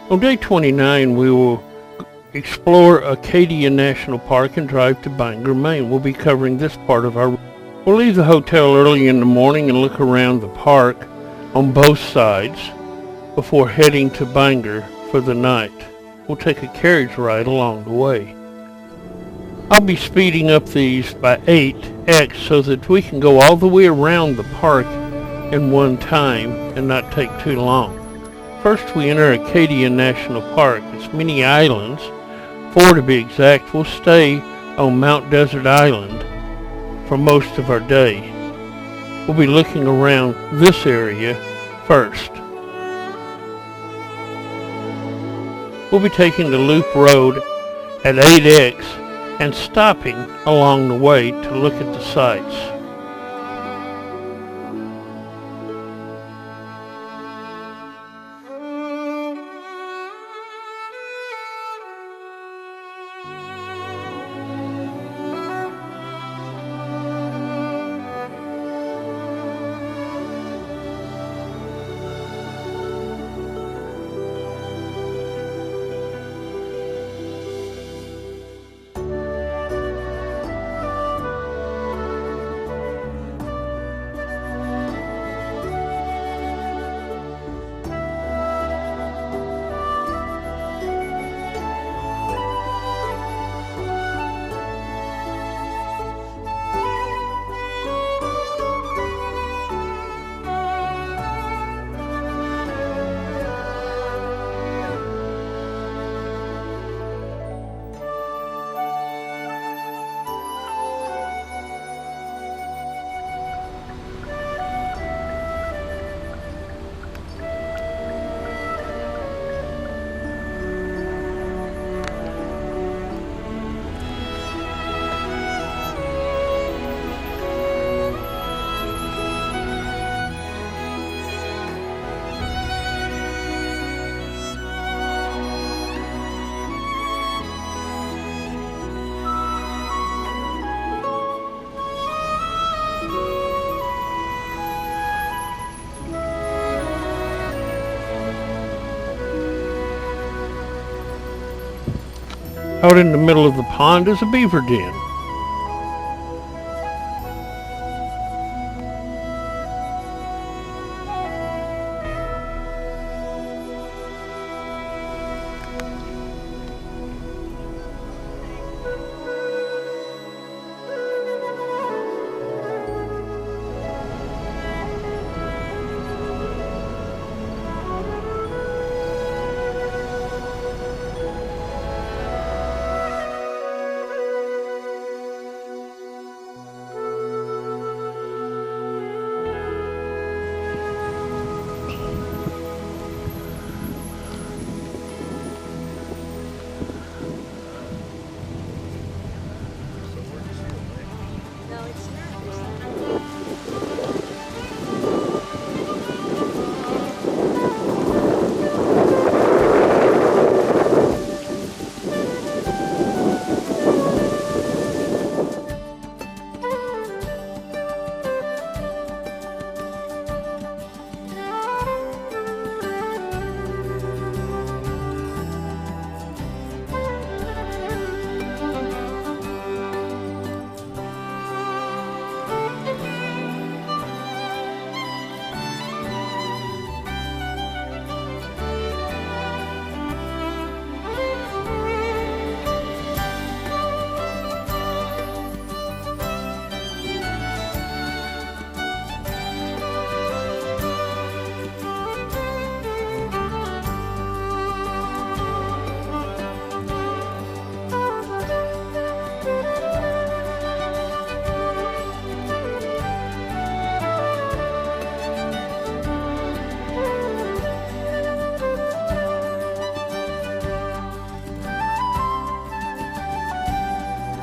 On day 29, we will explore Acadia National Park and drive to Bangor, Maine. We'll be covering this part of our... We'll leave the hotel early in the morning and look around the park on both sides before heading to Bangor for the night. We'll take a carriage ride along the way. I'll be speeding up these by 8x so that we can go all the way around the park in one time and not take too long. First, we enter Acadia National Park. It's many islands, 4 to be exact. We'll stay on Mount Desert Island for most of our day. We'll be looking around this area first. We'll be taking the loop road at 8x and stopping along the way to look at the sights. Out in the middle of the pond is a beaver den.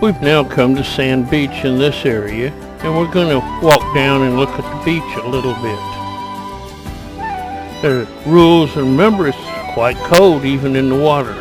We've now come to Sand Beach in this area, and we're going to walk down and look at the beach a little bit. There are rules, and remember it's quite cold even in the water.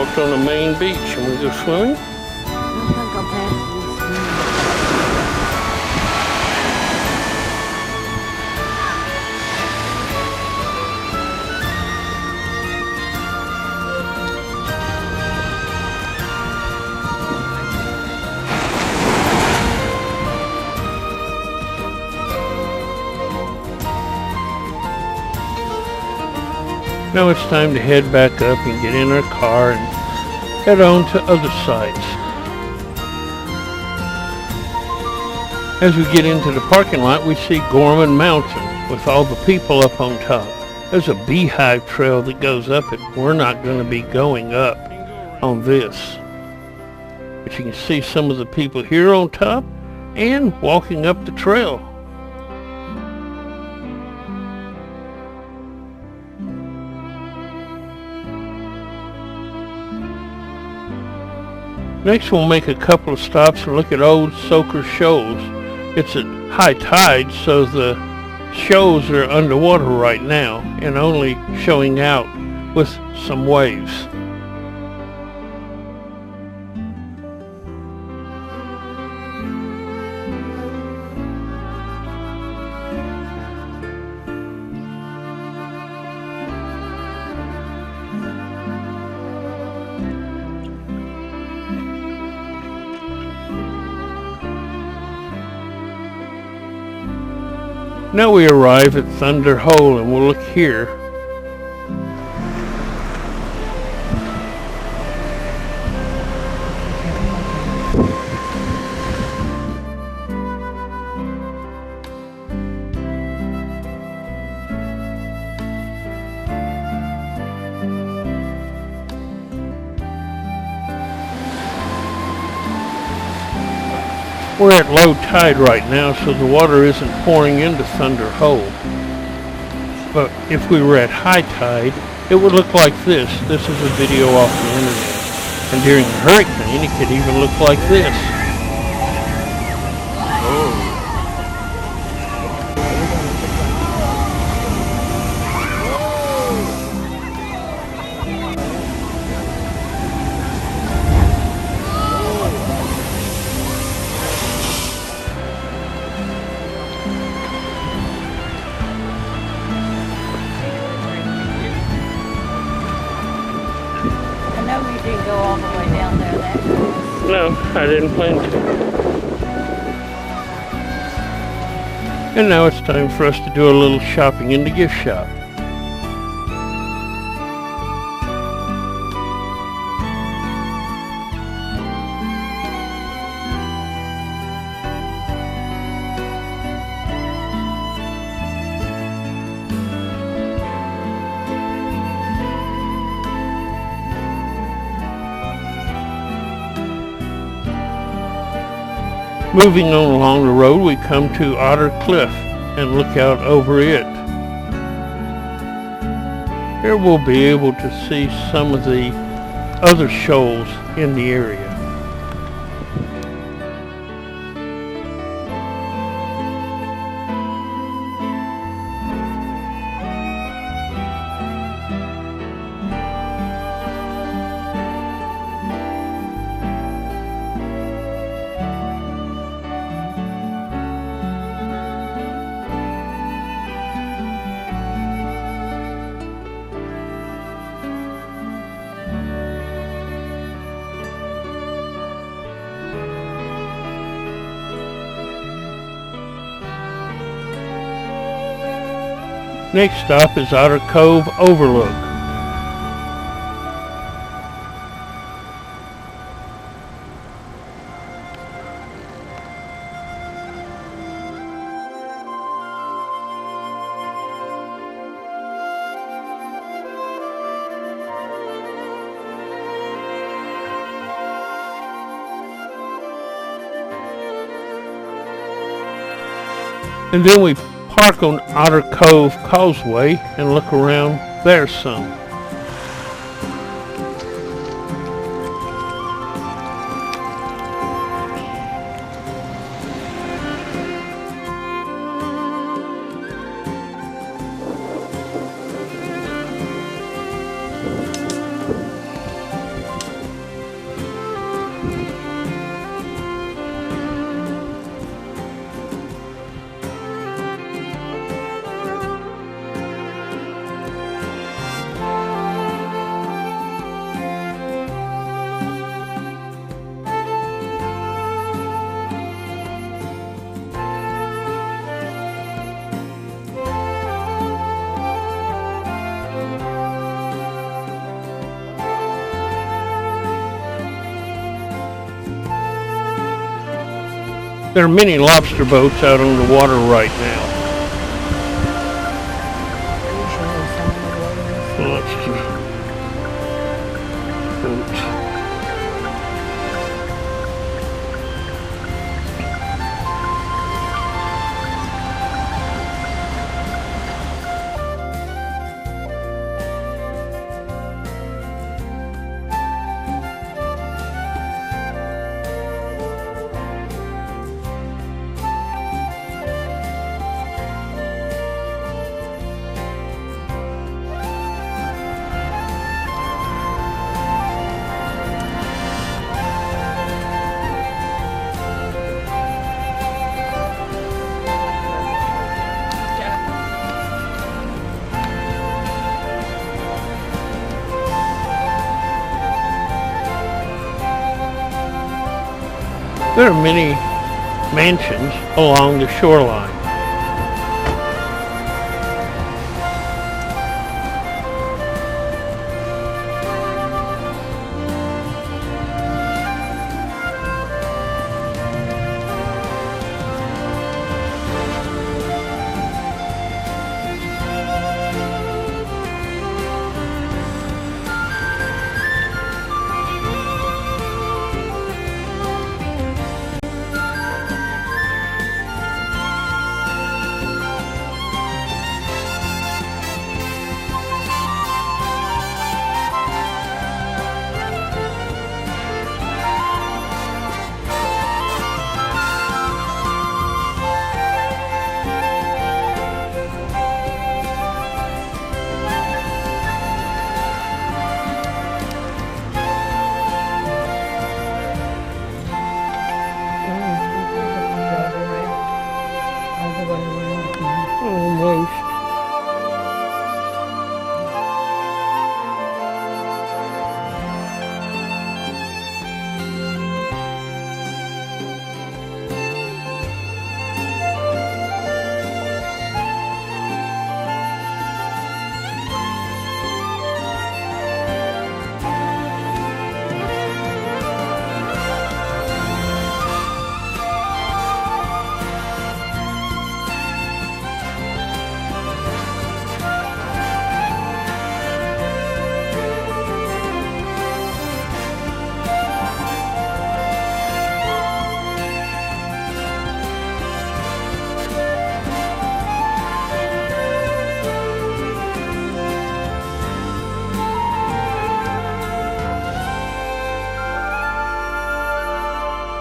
walked on the main beach. And we go swimming? I'm gonna go past this. Now it's time to head back up and get in our car and head on to other sites. As we get into the parking lot, we see Gorman Mountain with all the people up on top. There's a beehive trail that goes up it. We're not going to be going up on this. But you can see some of the people here on top and walking up the trail. Next we'll make a couple of stops and look at old Soaker shoals. It's at high tide, so the shoals are underwater right now and only showing out with some waves. Now we arrive at Thunder Hole and we'll look here. We're at low tide right now, so the water isn't pouring into Thunder Hole. But if we were at high tide, it would look like this. This is a video off the internet. And during a hurricane, it could even look like this. Didn't go all the way down there that time. No, I didn't plan to. And now it's time for us to do a little shopping in the gift shop. Moving on along the road, we come to Otter Cliff and look out over it. Here we'll be able to see some of the other shoals in the area. Next stop is Otter Cove Overlook. And then we park on Otter Cove Causeway and look around there some. There are many lobster boats out on the water right now. Lots of boats. There are many mansions along the shoreline. Almost.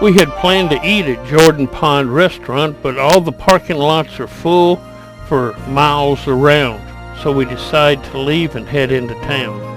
We had planned to eat at Jordan Pond Restaurant, but all the parking lots are full for miles around, so we decided to leave and head into town.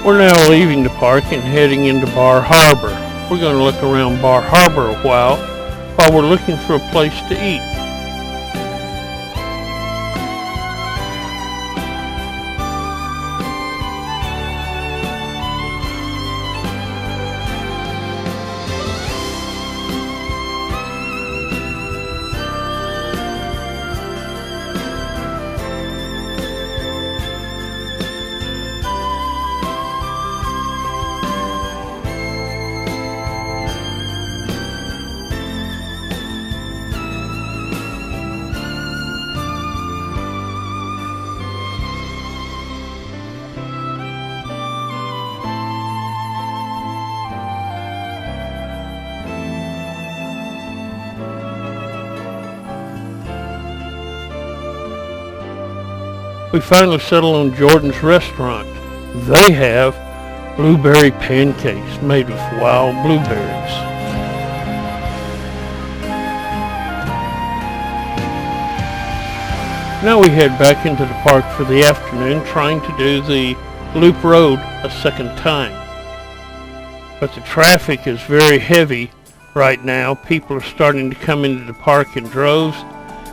We're now leaving the park and heading into Bar Harbor. We're going to look around Bar Harbor a while we're looking for a place to eat. We finally settle on Jordan's restaurant. They have blueberry pancakes made with wild blueberries. Now we head back into the park for the afternoon, trying to do the loop road a second time. But the traffic is very heavy right now. People are starting to come into the park in droves,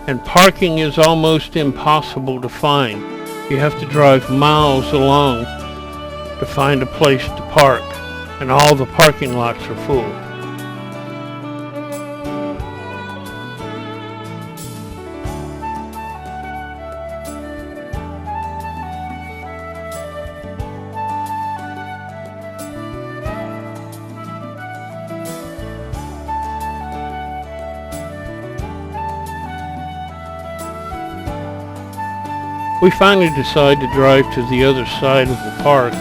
and parking is almost impossible to find. You have to drive miles along to find a place to park, and all the parking lots are full. We finally decide to drive to the other side of the park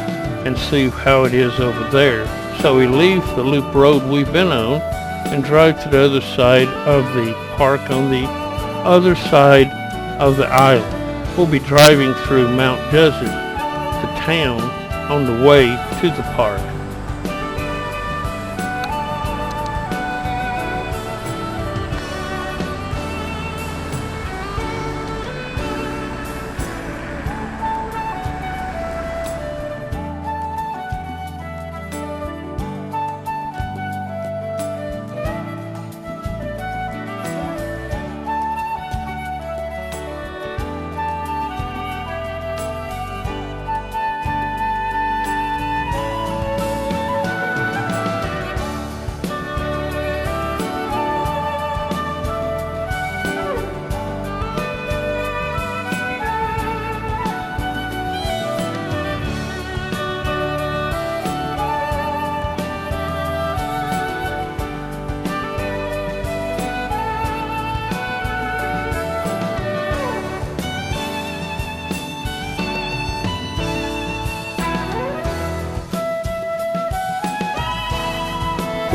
and see how it is over there. So we leave the loop road we've been on and drive to the other side of the park on the other side of the island. We'll be driving through Mount Desert, the town, on the way to the park.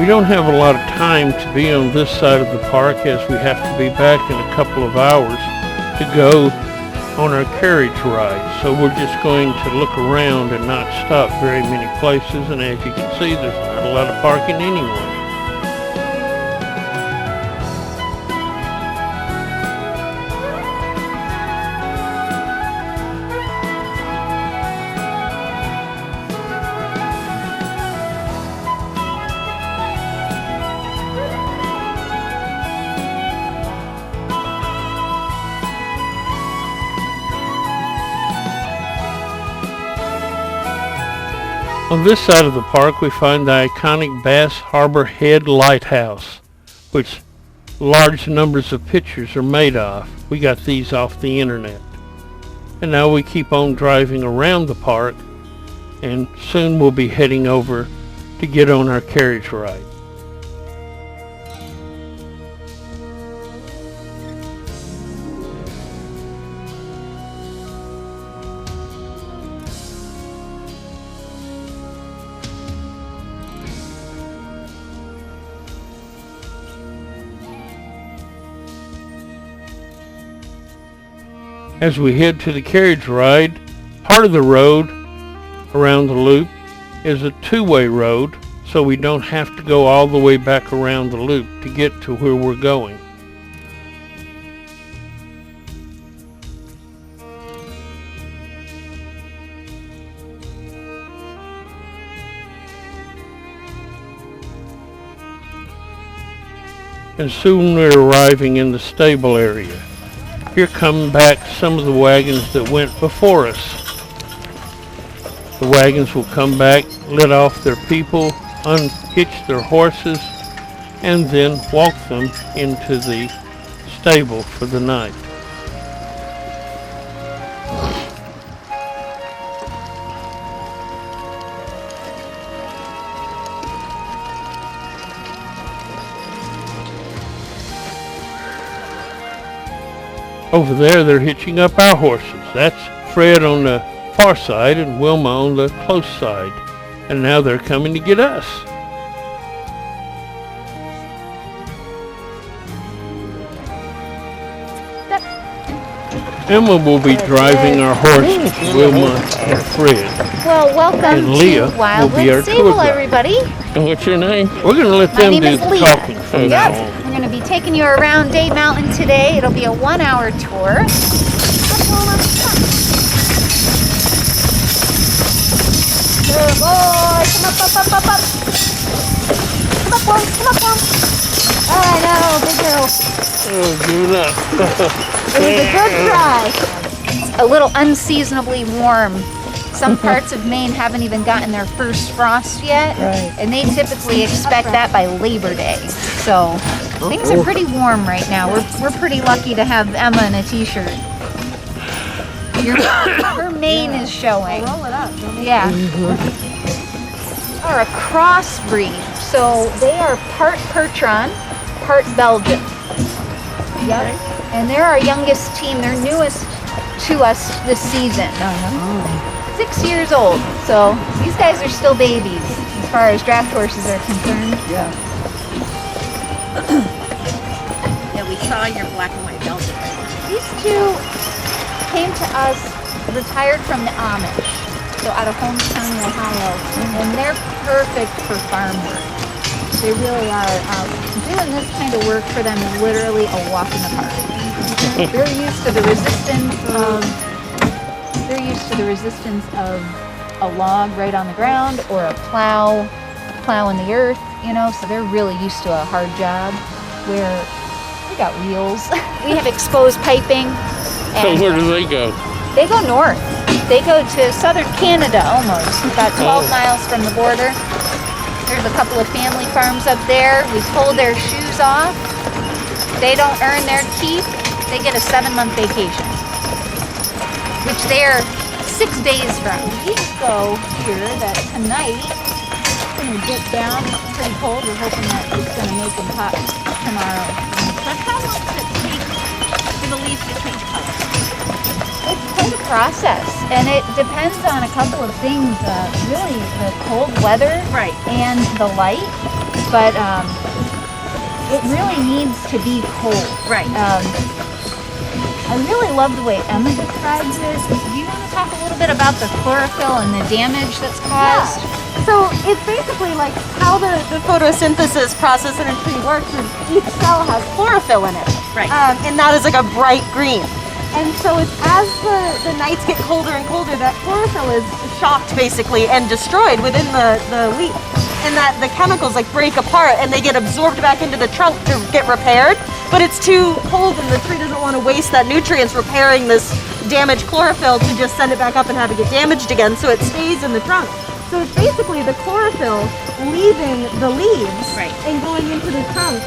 We don't have a lot of time to be on this side of the park, as we have to be back in a couple of hours to go on our carriage ride. So we're just going to look around and not stop very many places, and as you can see, there's not a lot of parking anywhere. On this side of the park, we find the iconic Bass Harbor Head Lighthouse, which large numbers of pictures are made of. We got these off the internet. And now we keep on driving around the park, and soon we'll be heading over to get on our carriage ride. As we head to the carriage ride, part of the road around the loop is a two-way road, so we don't have to go all the way back around the loop to get to where we're going. and soon we're arriving in the stable area. Here come back some of the wagons that went before us. The wagons will come back, let off their people, unhitch their horses, and then walk them into the stable for the night. Over there, they're hitching up our horses. That's Fred on the far side and Wilma on the close side. And now they're coming to get us. Emma will be driving our horses, Wilma and Fred. Well, welcome And Leah to will be our Wildwood tour Stable, guide. everybody. And what's your name? We're going to let My them name do is the Leah. talking from now Yep. on. We're going to be taking you around Day Mountain today. It'll be a 1-hour tour. Good boy. Come up. Come up, boy. Come up, boy. I know, big girl. Oh, give it up. It was a good try. It's a little unseasonably warm. Some parts of Maine haven't even gotten their first frost yet. Right. And they typically expect that by Labor Day. So things are pretty warm right now. We're pretty lucky to have Emma in a t-shirt. Her mane is showing. Roll it up. Yeah. Are a crossbreed. So they are part Percheron, part Belgian. Yep. And they're our youngest team. They're newest to us this season. 6 years old. So these guys are still babies as far as draft horses are concerned. Yeah. Yeah, we saw your black and white Belgian. These two came to us retired from the Amish, so out of Holmes County, Ohio, and they're perfect for farm work. They really are. Doing this kind of work for them is literally a walk in the park. They're used to the resistance of a log right on the ground or a plow in the earth, so they're really used to a hard job where we got wheels. We have exposed piping. So And where do they go? they go north. They go to southern Canada almost, about 12 miles from the border. There's a couple of family farms up there. We pull their shoes off. They don't earn their keep. They get a 7-month vacation, which they're 6 days from. We go here that tonight it's going to dip down. It's pretty cold. We're hoping that it's going to make them hot tomorrow. But how long does it take for the leaves to change color? It's quite a process, and it depends on a couple of things. Really, the cold weather Right. and the light, but it really needs to be cold. Right. I really love the way Emma describes it. Do you want to talk a little bit about the chlorophyll and the damage that's caused? So it's basically like how the photosynthesis process in a tree works is each cell has chlorophyll in it. Right. And that is like a bright green. And so it's as the nights get colder and colder, that chlorophyll is shocked basically and destroyed within the leaf. And that the chemicals like break apart and they get absorbed back into the trunk to get repaired. But it's too cold and the tree doesn't want to waste that nutrients repairing this damaged chlorophyll to just send it back up and have it get damaged again. So it stays in the trunk. So it's basically the chlorophyll leaving the leaves and going into the trunk.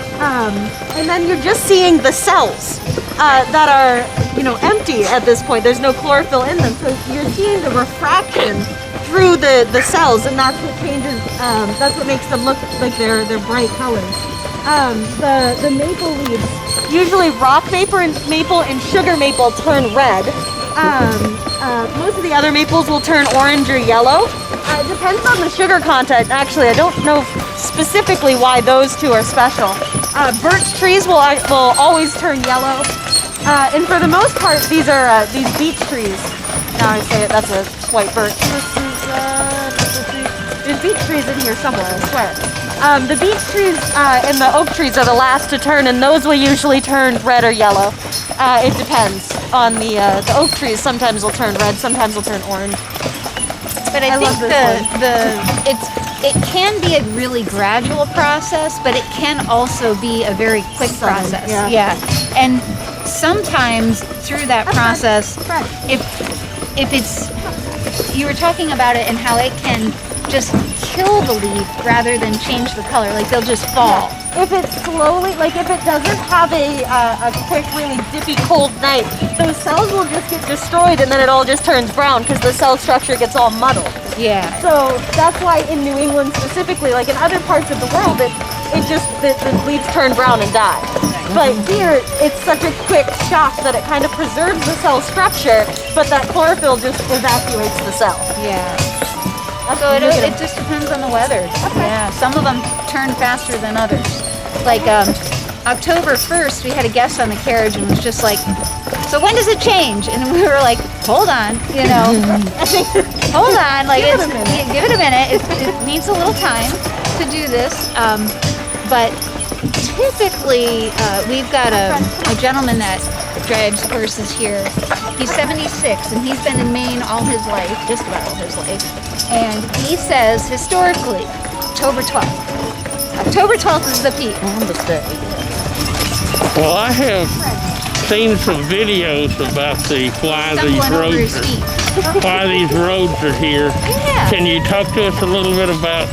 And then you're just seeing the cells that are, empty at this point. There's no chlorophyll in them. So you're seeing the refraction through the cells, and that's what changes, that's what makes them look like they're bright colors. The maple leaves, usually rock maple and sugar maple turn red. Most of the other maples will turn orange or yellow. It depends on the sugar content. Actually, I don't know specifically why those two are special. Birch trees will always turn yellow. And for the most part, these are these beech trees. Now I say it, that's a white birch. There's beech trees in here somewhere, I swear. The beech trees and the oak trees are the last to turn, and those will usually turn red or yellow. It depends on the oak trees. Sometimes will turn red, sometimes will turn orange. But I think it can be a really gradual process, but it can also be a very quick process. Yeah. And sometimes through that process, if it's, you were talking about it and how it can just kill the leaf rather than change the color, like they'll just fall. If it's slowly, like if it doesn't have a quick, really dippy cold night, those cells will just get destroyed and then it all just turns brown because the cell structure gets all muddled. Yeah. So that's why in New England specifically, like in other parts of the world, the leaves turn brown and die. But here, it's such a quick shock that it kind of preserves the cell structure, but that chlorophyll just evacuates the cell. Yeah. So it just depends on the weather. Yeah, some of them turn faster than others. Like October 1st, we had a guest on the Carriage and was just like, so when does it change? And we were like, hold on, you know, hold on, like give it a minute. It needs a little time to do this. But typically, we've got a gentleman that drives horses here. He's 76 and he's been in Maine all his life, just about all his life. And he says, historically, October 12th. October 12th is the peak. Well, I have seen some videos about why these roads are here. Yeah. Can you talk to us a little bit about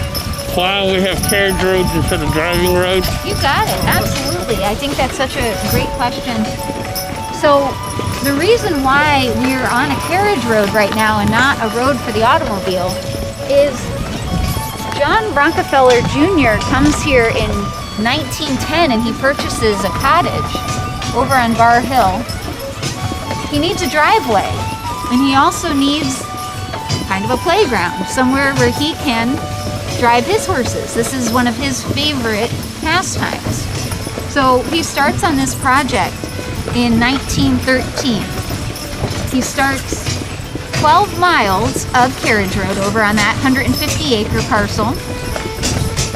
why we have carriage roads instead of driving roads? You got it, absolutely. I think that's such a great question. So the reason why we're on a carriage road right now and not a road for the automobile is John Rockefeller Jr. comes here in 1910 and he purchases a cottage over on Bar Hill. He needs a driveway and he also needs kind of a playground, somewhere where he can drive his horses. This is one of his favorite pastimes. So he starts on this project in 1913. He starts 12 miles of carriage road over on that 150-acre parcel,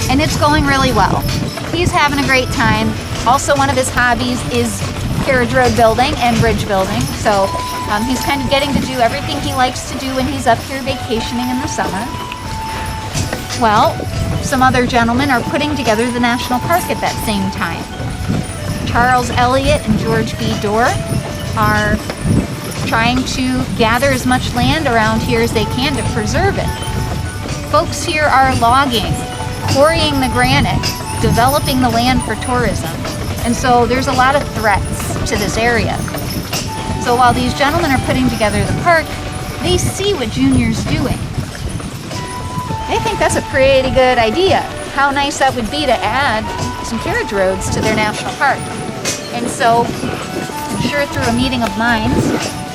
and it's going really well. He's having a great time. Also, one of his hobbies is carriage road building and bridge building, so he's kind of getting to do everything he likes to do when he's up here vacationing in the summer. Well, some other gentlemen are putting together the national park at that same time. Charles Elliott and George B. Dorr are trying to gather as much land around here as they can to preserve it. Folks here are logging, quarrying the granite, developing the land for tourism. And so there's a lot of threats to this area. So while these gentlemen are putting together the park, they see what Junior's doing. They think that's a pretty good idea. How nice that would be to add some carriage roads to their national park. And so, I'm sure through a meeting of minds,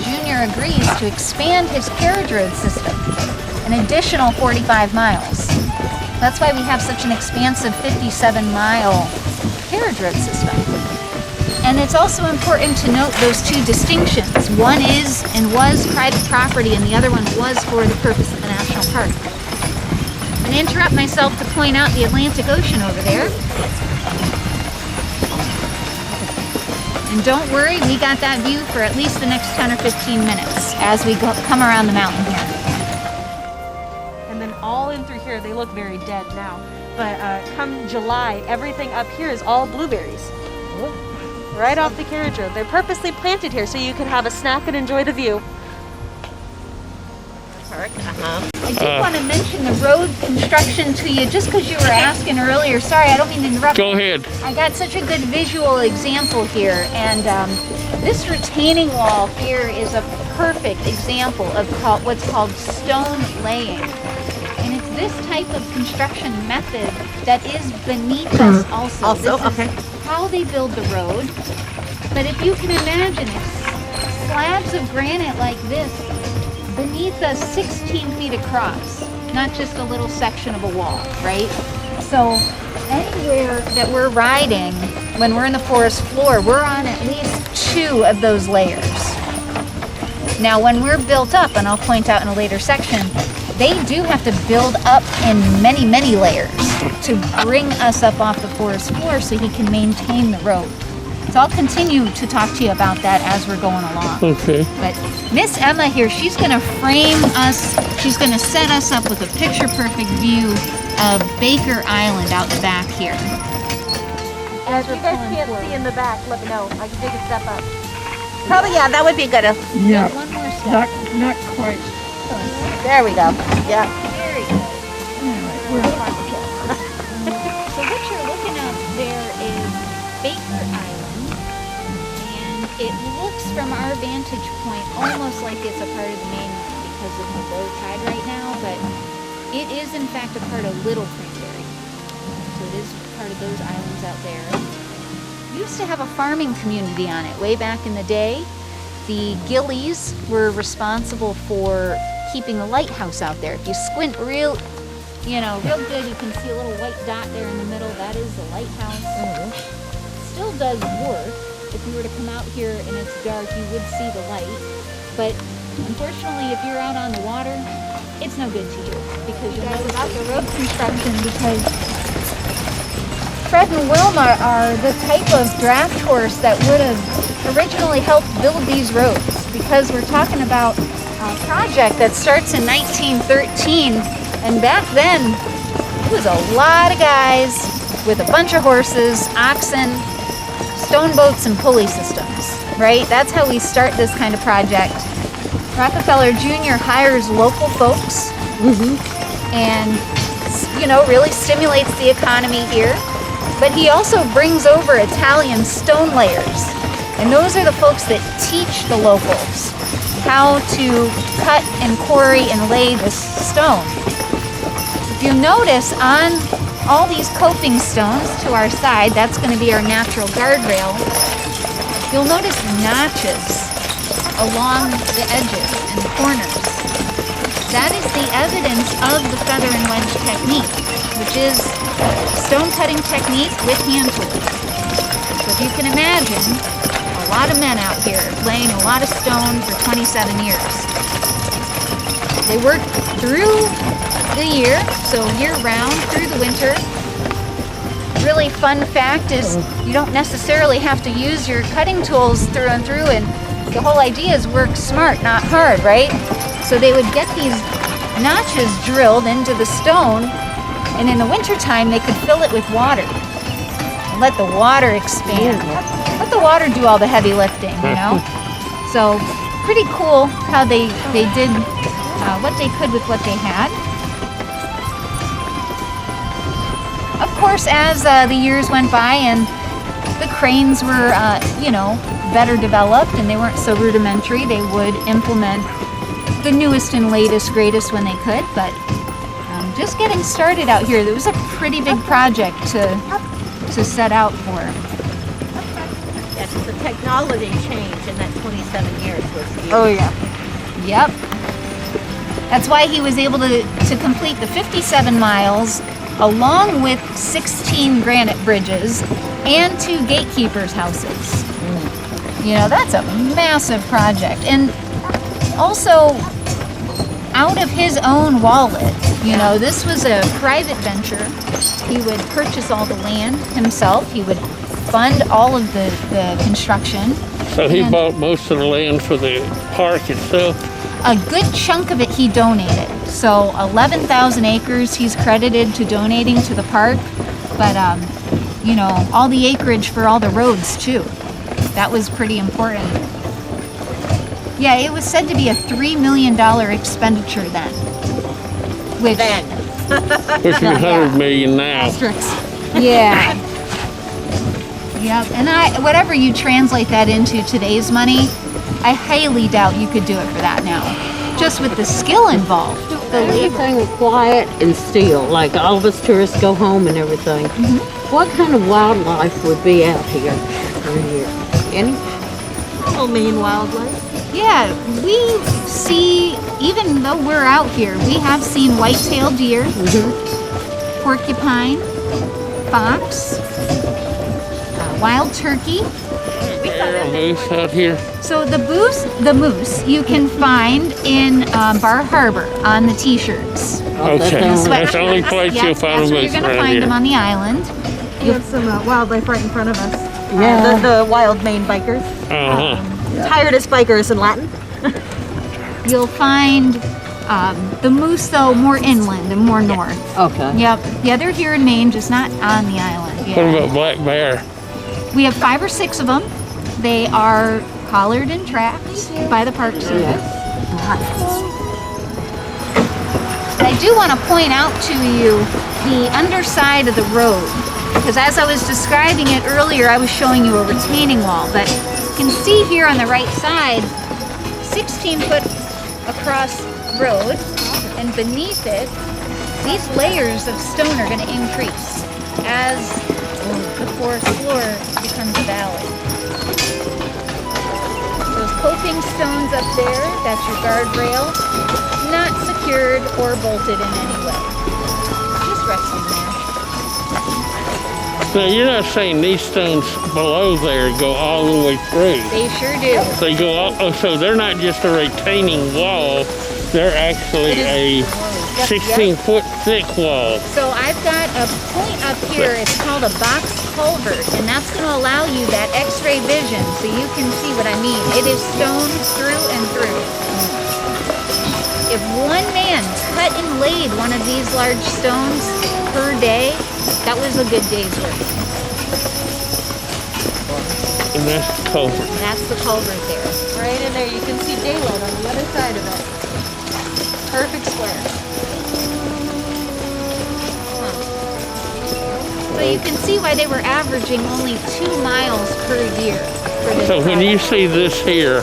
Junior agrees to expand his carriage road system an additional 45 miles. That's why we have such an expansive 57-mile carriage road system. And it's also important to note those two distinctions. One is and was private property, and the other one was for the purpose of the national park. I'm going to interrupt myself to point out the Atlantic Ocean over there. And don't worry, we got that view for at least the next 10 or 15 minutes as we come around the mountain here. And then all in through here, they look very dead now. But come July, everything up here is all blueberries. Right off the carriage road. They're purposely planted here so you can have a snack and enjoy the view. I did want to mention the road construction to you just because you were asking earlier. Sorry, I don't mean to interrupt. Go ahead. I got such a good visual example here, and this retaining wall here is a perfect example of what's called stone laying. And it's this type of construction method that is beneath us also. This is how they build the road. But if you can imagine it, slabs of granite like this beneath us 16 feet across, not just a little section of a wall, right? So anywhere that we're riding, when we're in the forest floor, we're on at least 2 of those layers. Now when we're built up, and I'll point out in a later section, they do have to build up in many, many layers to bring us up off the forest floor so he can maintain the road. So I'll continue to talk to you about that as we're going along. Okay. But Miss Emma here, she's going to frame us, she's going to set us up with a picture-perfect view of Baker Island out the back here. If you guys can't see in the back, let me know. I can take a step up. Probably, yeah, that would be good. Yeah, One more step. not quite. There we go. Yeah. There you go. So what you're looking at there is Baker Island, and it looks from our vantage point almost like it's a part of the mainland because of the low tide right now, but it is in fact a part of Little Cranberry. So it is part of those islands out there. We used to have a farming community on it way back in the day. The Gillies were responsible for keeping the lighthouse out there. If you squint real good, you can see a little white dot there in the middle. That is the lighthouse. Still does work. If you were to come out here and it's dark, you would see the light. But unfortunately, if you're out on the water, it's no good to you because you know about the road construction because Fred and Wilma are the type of draft horse that would have originally helped build these roads because we're talking about a project that starts in 1913 and back then it was a lot of guys with a bunch of horses, oxen, stone boats and pulley systems, right? That's how we start this kind of project. Rockefeller Jr. hires local folks and really stimulates the economy here. But he also brings over Italian stone layers. And those are the folks that teach the locals how to cut and quarry and lay this stone. If you notice on all these coping stones to our side, that's going to be our natural guardrail, you'll notice notches along the edges and the corners. That is the evidence of the feather and wedge technique, which is stone cutting technique with hand tools. So if you can imagine, a lot of men out here laying a lot of stone for 27 years. They work through the year, so year round, through the winter. Really fun fact is you don't necessarily have to use your cutting tools through and through, and the whole idea is work smart, not hard, right? So they would get these notches drilled into the stone, and in the wintertime they could fill it with water and let the water expand. Let the water do all the heavy lifting, So pretty cool how they did what they could with what they had. Of course, as the years went by and the cranes were, better developed and they weren't so rudimentary, they would implement the newest and latest, greatest when they could. But just getting started out here, it was a pretty big project to set out for. Yes, the technology change in that 27 years was huge. Oh, yeah. Yep. That's why he was able to complete the 57 miles along with 16 granite bridges and 2 gatekeepers' houses. That's a massive project. And also, out of his own wallet, this was a private venture. He would purchase all the land himself. He would fund all of the construction. So he bought most of the land for the park itself? A good chunk of it he donated. So 11,000 acres he's credited to donating to the park. But, all the acreage for all the roads too. That was pretty important. Yeah, it was said to be a $3 million expenditure then. Which Which is 100 million now. Yeah. Yep. And whatever you translate that into today's money, I highly doubt you could do it for that now. Just with the skill involved. Everything was quiet and still, like all of us tourists go home and everything. What kind of wildlife would be out here for here? Any? Maine wildlife. Yeah, we see, even though we're out here, we have seen white-tailed deer, porcupine, fox, wild turkey. Moose out here. So the moose you can find in Bar Harbor on the t-shirts. Okay, that's the only place you'll find a moose. That's where you're going to find them on the island. You have some wildlife right in front of us. Yeah. The wild Maine bikers. Tiredest bikers in Latin. You'll find The moose, though, more inland and more north. Okay. Yep. Yeah, they're here in Maine, just not on the island. What Yeah. about black bear? We have 5 or 6 of them. They are collared and trapped by the Park Service. I do want to point out to you the underside of the road, because as I was describing it earlier, I was showing you a retaining wall, but you can see here on the right side, 16-foot across road, and beneath it, these layers of stone are going to increase as the forest floor becomes a valley. Those coping stones up there, that's your guardrail, not secured or bolted in any way. Just resting there. Now, you're not saying these stones below there go all the way through. They sure do. They go all, oh, so they're not just a retaining wall, they're actually a 16-foot thick wall. So I've got a point up here, it's called a box culvert, and that's going to allow you that x-ray vision so you can see what I mean. It is stone through and through. If one man cut and laid one of these large stones per day, that was a good day's work. And that's the culvert. And that's the culvert there. Right in there, you can see daylight on the other side of it. Perfect square. So you can see why they were averaging only 2 miles per year for this So when project. you see this here,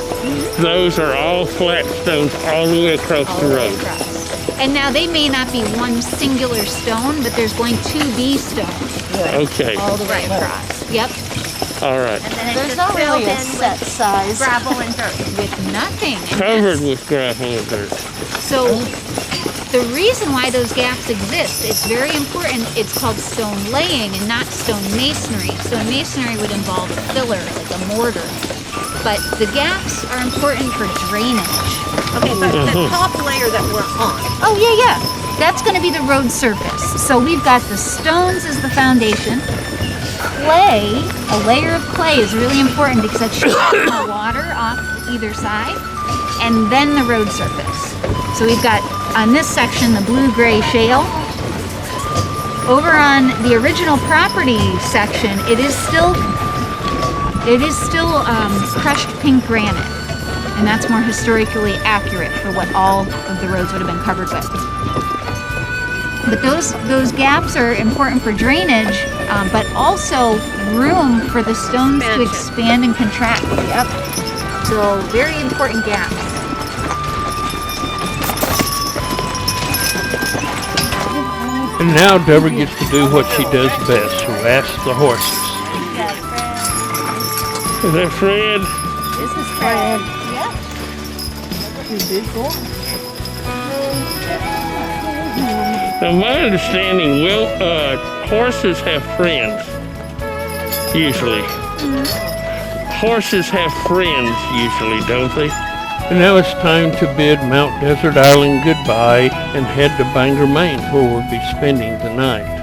those are all flat stones all the way across All the the way road. across. And now they may not be one singular stone, but there's going to be stones Okay, all the way across. Yep. all right. And then it's There's just not really filled a in set size. gravel and dirt. With nothing. And Covered with gravel and dirt. So the reason why those gaps exist is very important. It's called stone laying and not stone masonry. Stone masonry would involve a filler, like a mortar. But the gaps are important for drainage. Okay, but the top layer that we're on. Oh, yeah. That's going to be the road surface. So we've got the stones as the foundation. Clay, a layer of clay is really important because that shoots the water off either side. And then the road surface. So we've got on this section the blue-gray shale. Over on the original property section, it is still crushed pink granite, and that's more historically accurate for what all of the roads would have been covered with. But those gaps are important for drainage, but also room for the stones to expand and contract. Yep. So very important gaps. And now Deborah gets to do what she does best, harass the horses. Is that Fred? This is Fred. Yep. Now my understanding, horses have friends, usually. Horses have friends, usually, don't they? And now it's time to bid Mount Desert Island goodbye and head to Bangor, Maine, where we'll be spending the night.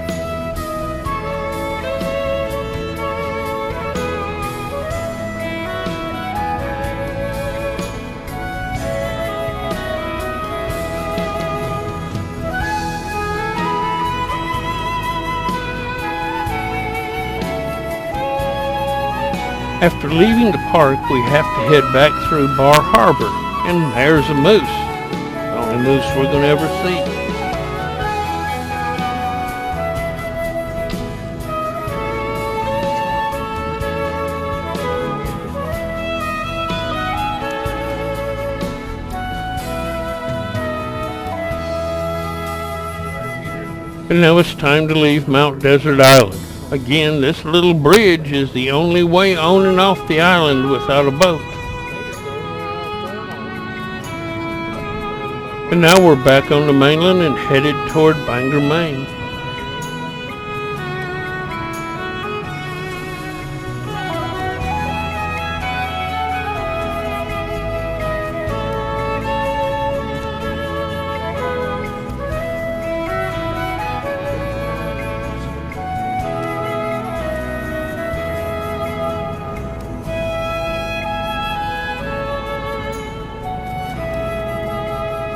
After leaving the park, we have to head back through Bar Harbor, and there's a moose. The only moose we're going to ever see. And now it's time to leave Mount Desert Island. Again, this little bridge is the only way on and off the island without a boat. And now we're back on the mainland and headed toward Bangor, Maine.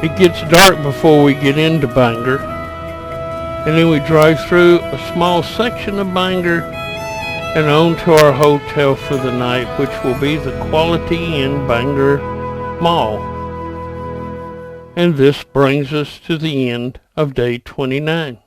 It gets dark before we get into Bangor, and then we drive through a small section of Bangor and on to our hotel for the night, which will be the Quality Inn Bangor Mall. And this brings us to the end of day 29.